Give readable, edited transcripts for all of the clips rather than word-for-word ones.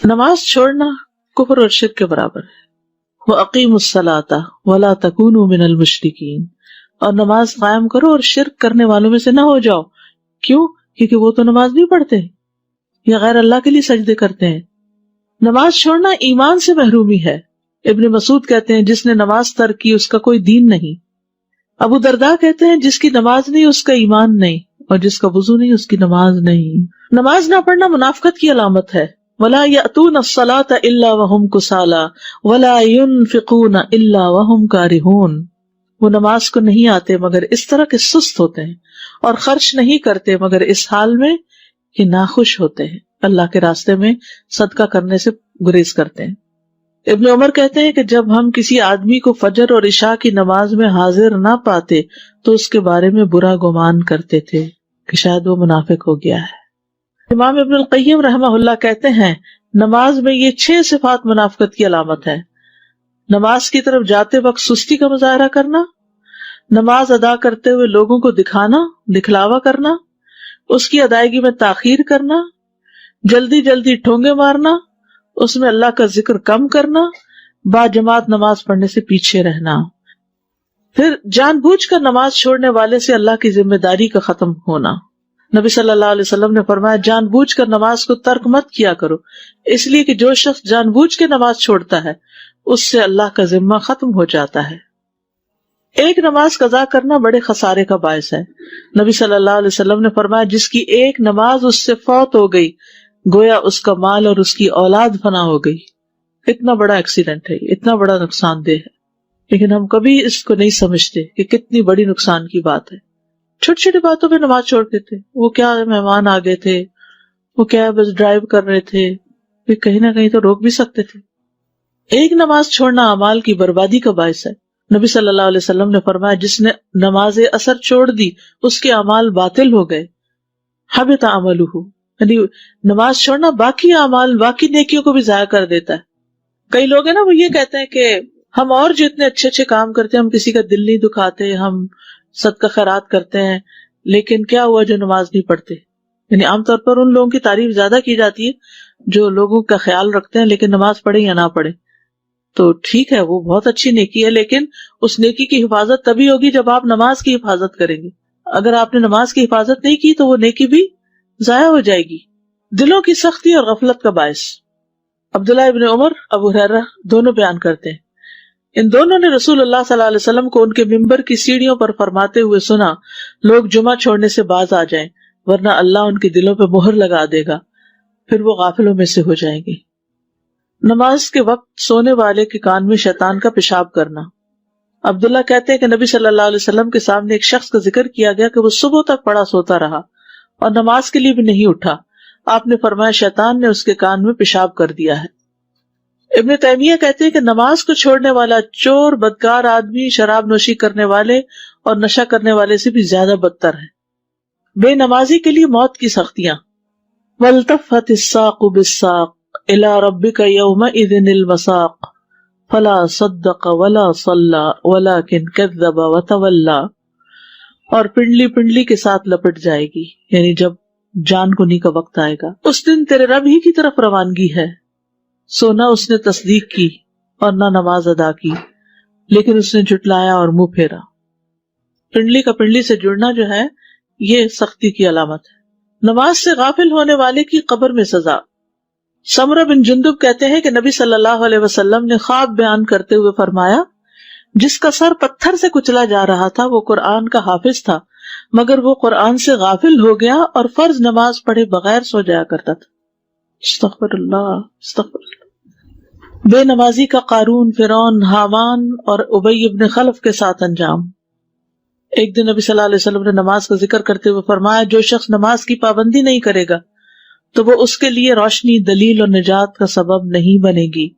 نماز چھوڑنا کفر اور شرک کے برابر ہے. وَأَقِيمُوا الصَّلَاةَ وَلَا تَكُونُوا مِنَ الْمُشْرِكِينَ، اور نماز قائم کرو اور شرک کرنے والوں میں سے نہ ہو جاؤ. کیوں؟ کیونکہ وہ تو نماز نہیں پڑھتے یا غیر اللہ کے لیے سجدے کرتے ہیں. نماز چھوڑنا ایمان سے محرومی ہے. ابن مسعود کہتے ہیں جس نے نماز ترک کی اس کا کوئی دین نہیں. ابو درداء کہتے ہیں جس کی نماز نہیں اس کا ایمان نہیں، اور جس کا وضو نہیں اس کی نماز نہیں. نماز نہ پڑھنا منافقت کی علامت ہے. وَلَا يَأْتُونَ الصَّلَاةَ إِلَّا وَهُمْ كُسَالَىٰ وَلَا يُنْفِقُونَ إِلَّا وَهُمْ كَارِهُونَ، وہ نماز کو نہیں آتے مگر اس طرح کہ سست ہوتے ہیں، اور خرچ نہیں کرتے مگر اس حال میں کہ ناخوش ہوتے ہیں، اللہ کے راستے میں صدقہ کرنے سے گریز کرتے ہیں. ابن عمر کہتے ہیں کہ جب ہم کسی آدمی کو فجر اور عشاء کی نماز میں حاضر نہ پاتے تو اس کے بارے میں برا گمان کرتے تھے کہ شاید وہ منافق ہو گیا ہے. امام ابن القیم رحمہ اللہ کہتے ہیں نماز میں یہ 6 صفات منافقت کی علامت ہے. نماز کی طرف جاتے وقت سستی کا مظاہرہ کرنا، نماز ادا کرتے ہوئے لوگوں کو دکھلاوا کرنا، اس کی ادائیگی میں تاخیر کرنا، جلدی جلدی ٹھونگے مارنا، اس میں اللہ کا ذکر کم کرنا، با جماعت نماز پڑھنے سے پیچھے رہنا. پھر جان بوجھ کر نماز چھوڑنے والے سے اللہ کی ذمہ داری کا ختم ہونا. نبی صلی اللہ علیہ وسلم نے فرمایا جان بوجھ کر نماز کو ترک مت کیا کرو، اس لیے کہ جو شخص جان بوجھ کے نماز چھوڑتا ہے اس سے اللہ کا ذمہ ختم ہو جاتا ہے. ایک نماز قضا کرنا بڑے خسارے کا باعث ہے. نبی صلی اللہ علیہ وسلم نے فرمایا جس کی ایک نماز اس سے فوت ہو گئی گویا اس کا مال اور اس کی اولاد فنا ہو گئی. اتنا بڑا ایکسیڈنٹ ہے، اتنا بڑا نقصان دہ ہے، لیکن ہم کبھی اس کو نہیں سمجھتے کہ کتنی بڑی نقصان کی بات ہے. چھوٹی چھوٹی باتوں پہ نماز چھوڑتے تھے، وہ کیا مہمان آ گئے تھے، وہ کیا بس ڈرائیو کر رہے تھے، پھر کہیں نہ کہیں تو روک بھی سکتے تھے. ایک نماز چھوڑنا اعمال کی بربادی کا باعث ہے. نبی صلی اللہ علیہ وسلم نے فرمایا جس نے نماز اثر چھوڑ دی اس کے اعمال باطل ہو گئے. حبط عملہ، یعنی نماز چھوڑنا باقی اعمال، باقی نیکیوں کو بھی ضائع کر دیتا ہے. کئی لوگ ہیں نا وہ یہ کہتے ہیں کہ ہم اور جو اتنے اچھے اچھے کام کرتے ہیں، ہم کسی کا دل نہیں دکھاتے، ہم صدقہ خیرات کرتے ہیں، لیکن کیا ہوا جو نماز نہیں پڑھتے. یعنی عام طور پر ان لوگوں کی تعریف زیادہ کی جاتی ہے جو لوگوں کا خیال رکھتے ہیں لیکن نماز پڑھے یا نہ پڑھے. تو ٹھیک ہے وہ بہت اچھی نیکی ہے، لیکن اس نیکی کی حفاظت تبھی ہوگی جب آپ نماز کی حفاظت کریں گے. اگر آپ نے نماز کی حفاظت نہیں کی تو وہ نیکی بھی ضائع ہو جائے گی. دلوں کی سختی اور غفلت کا باعث. عبداللہ ابن عمر، ابو ہریرہ دونوں بیان کرتے ہیں ان دونوں نے رسول اللہ صلی اللہ علیہ وسلم کو ان کے ممبر کی سیڑھیوں پر فرماتے ہوئے سنا لوگ جمعہ چھوڑنے سے باز آ جائیں ورنہ اللہ ان کے دلوں پہ مہر لگا دے گا، پھر وہ غافلوں میں سے ہو جائیں گے. نماز کے وقت سونے والے کے کان میں شیطان کا پیشاب کرنا. عبداللہ کہتے ہیں کہ نبی صلی اللہ علیہ وسلم کے سامنے ایک شخص کا ذکر کیا گیا کہ وہ صبح تک پڑا سوتا رہا اور نماز کے لیے بھی نہیں اٹھا. آپ نے فرمایا شیطان نے اس کے کان میں پیشاب کر دیا ہے. ابن تیمیہ کہتے ہیں کہ نماز کو چھوڑنے والا چور، بدکار آدمی، شراب نوشی کرنے والے اور نشہ کرنے والے سے بھی زیادہ بدتر ہے. بے نمازی کے لیے موت کی سختیاں. وَالْتَفَّتِ السَّاقُ بِالسَّاقِ إِلَىٰ رَبِّكَ يَوْمَئِذٍ الْمَسَاقُ فَلَا صَدَّقَ وَلَا صَلَّىٰ وَلَٰكِنْ كَذَّبَ وَتَوَلَّىٰ، اور پنڈلی پنڈلی کے ساتھ لپٹ جائے گی، یعنی جب جان کنی کا وقت آئے گا. اس دن تیرے رب ہی کی طرف روانگی ہے، سو نہ اس نے تصدیق کی اور نہ نماز ادا کی، لیکن اس نے جھٹلایا اور منہ پھیرا. پنڈلی کا پنڈلی سے جڑنا جو ہے یہ سختی کی علامت ہے. نماز سے غافل ہونے والے کی قبر میں سزا. سمرہ بن جندب کہتے ہیں کہ نبی صلی اللہ علیہ وسلم نے خواب بیان کرتے ہوئے فرمایا جس کا سر پتھر سے کچلا جا رہا تھا وہ قرآن کا حافظ تھا، مگر وہ قرآن سے غافل ہو گیا اور فرض نماز پڑھے بغیر سو جایا کرتا تھا. استغفر اللہ استغفر اللہ. بے نمازی کا قارون، فرعون، حامان اور ابی ابن خلف کے ساتھ انجام. ایک دن نبی صلی اللہ علیہ وسلم نے نماز کا ذکر کرتے ہوئے فرمایا جو شخص نماز کی پابندی نہیں کرے گا تو وہ اس کے لیے روشنی، دلیل اور نجات کا سبب نہیں بنے گی،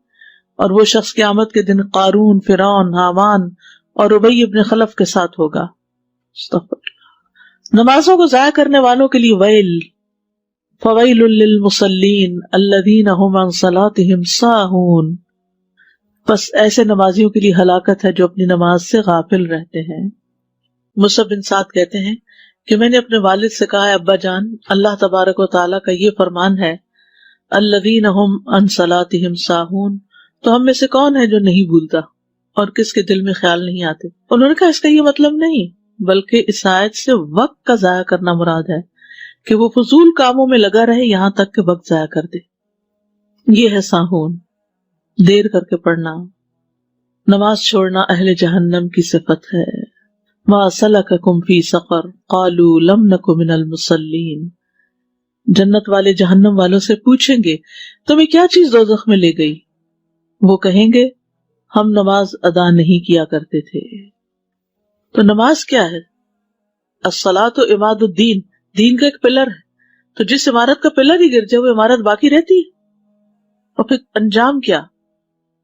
اور وہ شخص قیامت کے دن قارون، فرعون، حامان اور ابی ابن خلف کے ساتھ ہوگا. استغفر اللہ. نمازوں کو ضائع کرنے والوں کے لیے ویل. فویل للمصلین الذین هم عن صلاتهم ساہون. بس ایسے نمازیوں کے لیے ہلاکت ہے جو اپنی نماز سے غافل رہتے ہیں. مصعب بن سعد کہتے ہیں کہ میں نے اپنے والد سے کہا ہے ابا جان، اللہ تبارک و تعالیٰ کا یہ فرمان ہے الذین هم عن صلاتهم ساہون، تو ہم میں سے کون ہے جو نہیں بھولتا اور کس کے دل میں خیال نہیں آتے؟ انہوں نے کہا اس کا یہ مطلب نہیں، بلکہ اس آیت سے وقت کا ضائع کرنا مراد ہے کہ وہ فضول کاموں میں لگا رہے یہاں تک کہ وقت ضائع کر دے، یہ ہے ساہون، دیر کر کے پڑھنا۔ نماز چھوڑنا اہل جہنم کی صفت ہے۔ ما سلککم فی سقر قالوا لم نک من المصلین، جنت والے جہنم والوں سے پوچھیں گے تمہیں کیا چیز دوزخ میں لے گئی؟ وہ کہیں گے ہم نماز ادا نہیں کیا کرتے تھے۔ تو نماز کیا ہے؟ الصلاۃ عماد الدین، دین کا ایک پلر ہے، تو جس عمارت کا پلر ہی گر جائے وہ عمارت باقی رہتی ہے؟ اور پھر انجام کیا؟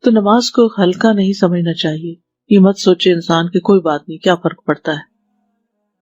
تو نماز کو ہلکا نہیں سمجھنا چاہیے، یہ مت سوچے انسان کہ کوئی بات نہیں، کیا فرق پڑتا ہے۔